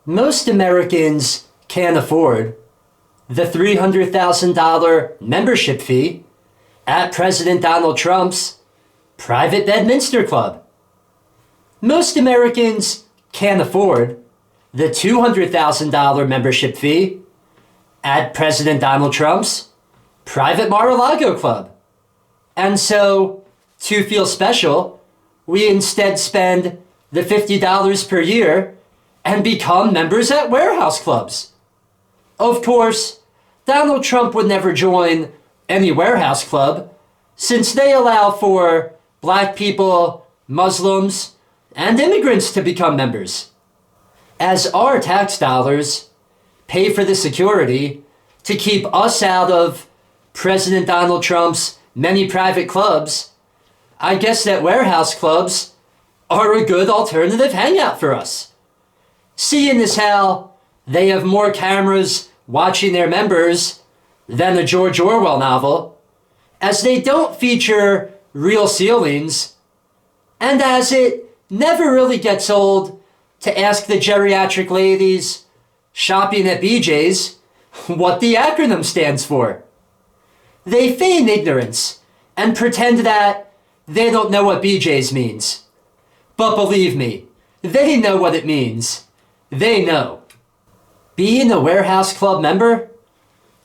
Most Americans can't afford the $300,000 membership fee at President Donald Trump's private Bedminster Club. Most Americans can't afford the $200,000 membership fee at President Donald Trump's private Mar-a-Lago Club. And so, to feel special, we instead spend the $50 per year and become members at warehouse clubs. Of course, Donald Trump would never join any warehouse club since they allow for black people, Muslims, and immigrants to become members. As our tax dollars pay for the security to keep us out of President Donald Trump's many private clubs, I guess that warehouse clubs are a good alternative hangout for us. Seeing as how they have more cameras watching their members than a George Orwell novel, as they don't feature real ceilings, and as it never really gets old to ask the geriatric ladies shopping at BJ's what the acronym stands for. They feign ignorance and pretend that they don't know what BJ's means. But believe me, they know what it means. They know. Being a warehouse club member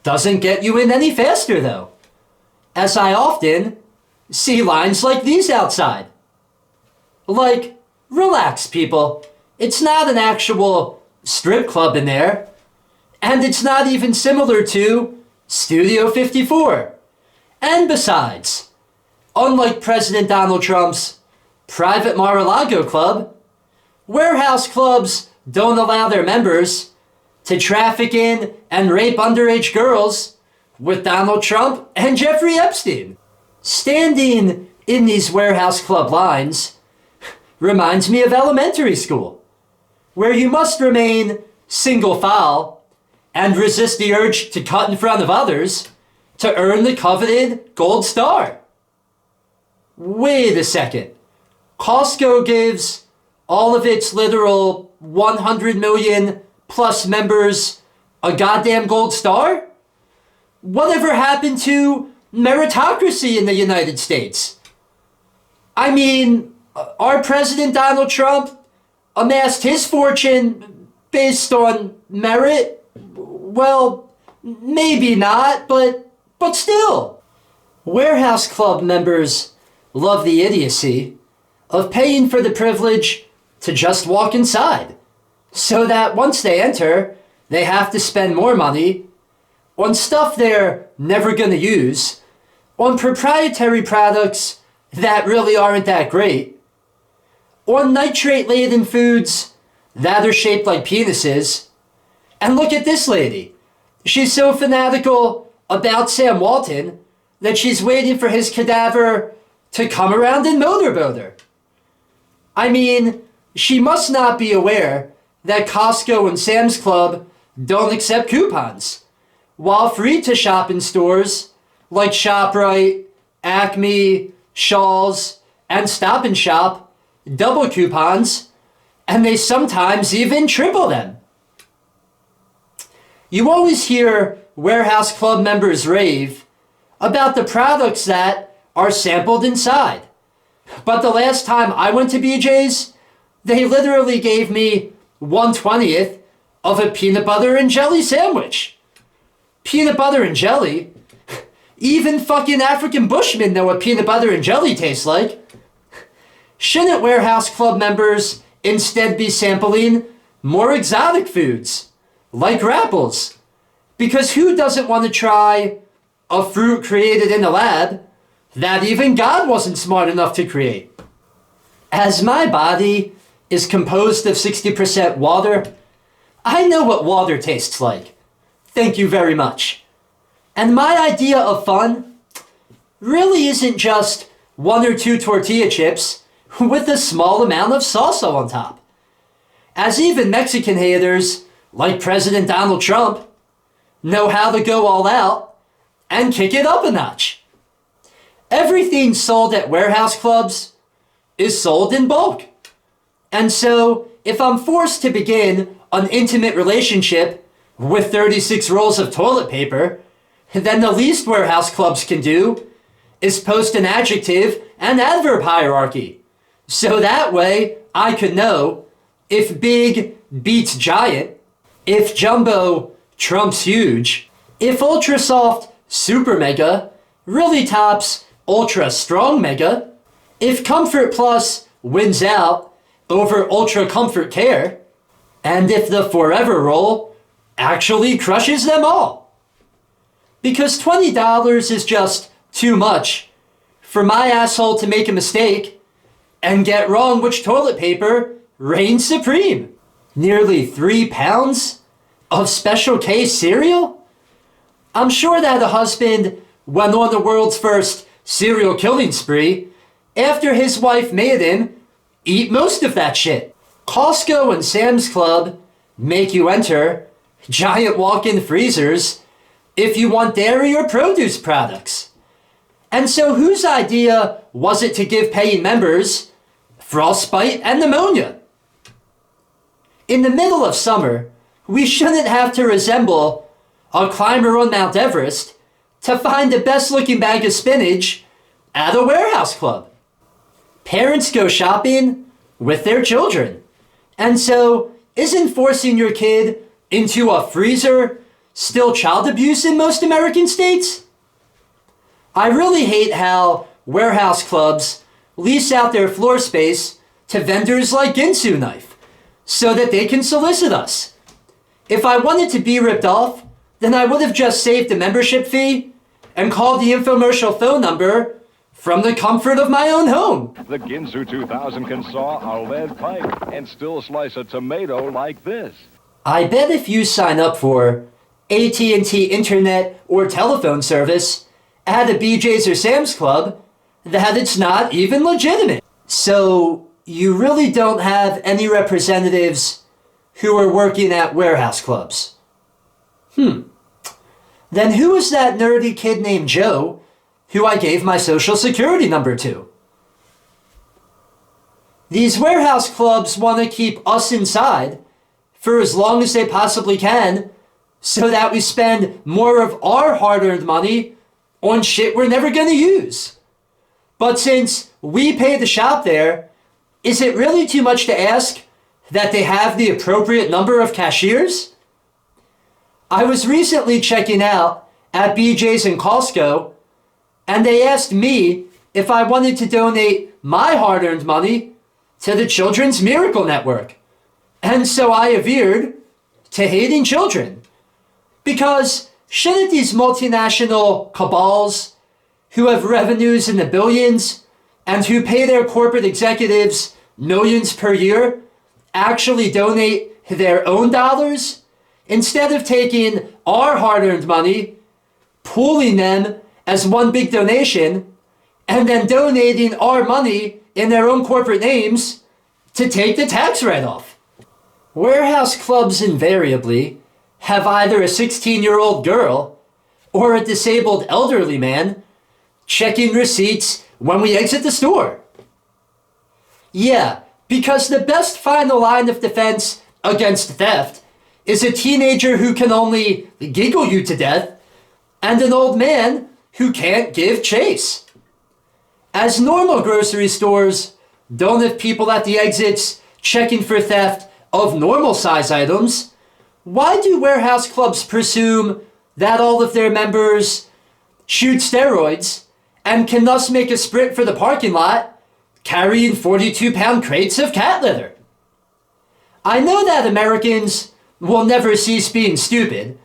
doesn't get you in any faster though, as I often see lines like these outside. Like, relax people, it's not an actual strip club in there, and it's not even similar to Studio 54. And besides, unlike President Donald Trump's private Mar-a-Lago Club, warehouse clubs don't allow their members to traffic in and rape underage girls with Donald Trump and Jeffrey Epstein. Standing in these warehouse club lines reminds me of elementary school, where you must remain single file and resist the urge to cut in front of others to earn the coveted gold star. Wait a second. Costco gives all of its literal 100 million plus members a goddamn gold star? Whatever happened to meritocracy in the United States? I mean, our President Donald Trump amassed his fortune based on merit? Well, maybe not, but still. Warehouse club members love the idiocy of paying for the privilege to just walk inside, so that once they enter, they have to spend more money on stuff they're never going to use, on proprietary products that really aren't that great, on nitrate-laden foods that are shaped like penises. And look at this lady. She's so fanatical about Sam Walton that she's waiting for his cadaver to come around and motorboat her. I mean, she must not be aware that Costco and Sam's Club don't accept coupons, while free to shop in stores like ShopRite, Acme, Shaw's, and Stop and Shop double coupons, and they sometimes even triple them. You always hear warehouse club members rave about the products that are sampled inside. But the last time I went to BJ's, they literally gave me 1/20th of a peanut butter and jelly sandwich. Peanut butter and jelly? Even fucking African Bushmen know what peanut butter and jelly tastes like. Shouldn't warehouse club members instead be sampling more exotic foods, like Rapples? Because who doesn't want to try a fruit created in a lab that even God wasn't smart enough to create? As my body is composed of 60% water, I know what water tastes like. Thank you very much. And my idea of fun really isn't just 1 or 2 tortilla chips with a small amount of salsa on top. As even Mexican haters, like President Donald Trump, know how to go all out and kick it up a notch. Everything sold at warehouse clubs is sold in bulk. And so, if I'm forced to begin an intimate relationship with 36 rolls of toilet paper, then the least warehouse clubs can do is post an adjective and adverb hierarchy. So that way I could know if big beats giant, if jumbo trumps huge, if ultra soft super mega really tops ultra strong mega, if comfort plus wins out over ultra comfort care, and if the forever roll actually crushes them all. Because $20 is just too much for my asshole to make a mistake and get wrong which toilet paper reigns supreme. Nearly 3 pounds of Special K cereal? I'm sure that a husband went on the world's first serial killing spree after his wife made him eat most of that shit. Costco and Sam's Club make you enter giant walk-in freezers if you want dairy or produce products. And so whose idea was it to give paying members frostbite and pneumonia? In the middle of summer, we shouldn't have to resemble a climber on Mount Everest to find the best looking bag of spinach at a warehouse club. Parents go shopping with their children. And so, isn't forcing your kid into a freezer still child abuse in most American states? I really hate how warehouse clubs lease out their floor space to vendors like Ginsu Knife so that they can solicit us. If I wanted to be ripped off, then I would have just saved the membership fee and called the infomercial phone number from the comfort of my own home. The Ginsu 2000 can saw a lead pipe and still slice a tomato like this. I bet if you sign up for AT&T internet or telephone service at a BJ's or Sam's Club, that it's not even legitimate. So you really don't have any representatives who are working at warehouse clubs. Then who is that nerdy kid named Joe who I gave my social security number to? These warehouse clubs want to keep us inside for as long as they possibly can so that we spend more of our hard-earned money on shit we're never going to use. But since we pay to shop there, is it really too much to ask that they have the appropriate number of cashiers? I was recently checking out at BJ's and Costco, and they asked me if I wanted to donate my hard-earned money to the Children's Miracle Network. And so I averred to hating children. Because shouldn't these multinational cabals who have revenues in the billions and who pay their corporate executives millions per year actually donate their own dollars instead of taking our hard-earned money, pooling them as one big donation, and then donating our money in their own corporate names to take the tax write-off? Warehouse clubs invariably have either a 16-year-old girl or a disabled elderly man checking receipts when we exit the store. Yeah, because the best final line of defense against theft is a teenager who can only giggle you to death and an old man who can't give chase. As normal grocery stores don't have people at the exits checking for theft of normal size items, why do warehouse clubs presume that all of their members shoot steroids and can thus make a sprint for the parking lot carrying 42-pound crates of cat litter? I know that Americans will never cease being stupid.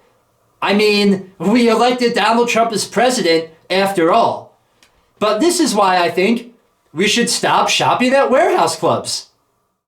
I mean, we elected Donald Trump as president after all. But this is why I think we should stop shopping at warehouse clubs.